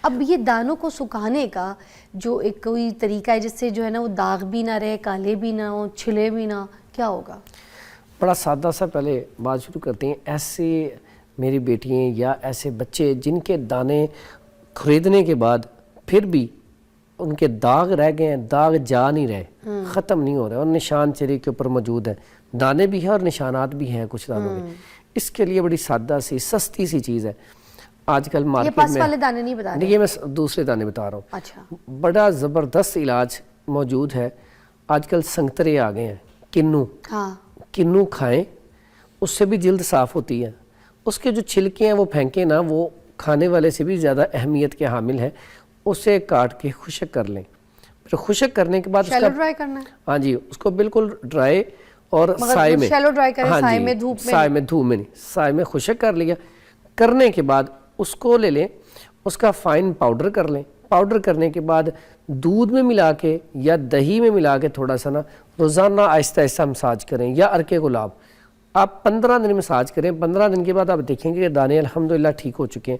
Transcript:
اب یہ دانوں کو سکھانے کا جو ایک کوئی طریقہ ہے جس سے جو ہے نا وہ داغ بھی نہ رہے، کالے بھی نہ ہوں، چھلے بھی نہ، کیا ہوگا؟ بڑا سادہ سا پہلے بات شروع کرتے ہیں. ایسے میری بیٹیاں یا ایسے بچے جن کے دانے خریدنے کے بعد پھر بھی ان کے داغ رہ گئے ہیں، داغ جا نہیں رہے، ختم نہیں ہو رہے، اور نشان چہرے کے اوپر موجود ہیں، دانے بھی ہیں اور نشانات بھی ہیں کچھ دانوں میں. اس کے لیے بڑی سادہ سی سستی سی چیز ہے. آج کل یہ مارکیٹ پس میں والے دانے نہیں بتا رہے؟ یہ میں دوسرے دانے بتا رہا ہوں. اچھا. بڑا زبردست علاج موجود ہے. آج کل سنگترے آ گئے ہیں، کنو، ہاں، کنو کھائیں، اس سے بھی جلد صاف ہوتی ہے. اس کے جو چھلکے ہیں وہ پھینکیں نا، وہ کھانے والے سے بھی زیادہ اہمیت کے حامل ہیں. اسے کاٹ کے خشک کر لیں. پھر خشک کرنے کے بعد اس شیلو کا ڈرائی کرنا ہے؟ ہاں جی، اس کو بالکل ڈرائی اور سائے میں، شیلو ڈرائی کریں، ہاں سائے جی، میں، دھوپ میں؟ سائے میں، دھوپ میں نہیں، سائے میں خشک کر لیا. کرنے کے بعد اس کو لے لیں، اس کا فائن پاؤڈر کر لیں. پاؤڈر کرنے کے بعد دودھ میں ملا کے یا دہی میں ملا کے تھوڑا سا نا روزانہ آہستہ آہستہ مساج کریں، یا عرق گلاب. آپ 15 دن مساج کریں. 15 دن کے بعد آپ دیکھیں گے کہ دانے الحمدللہ ٹھیک ہو چکے ہیں.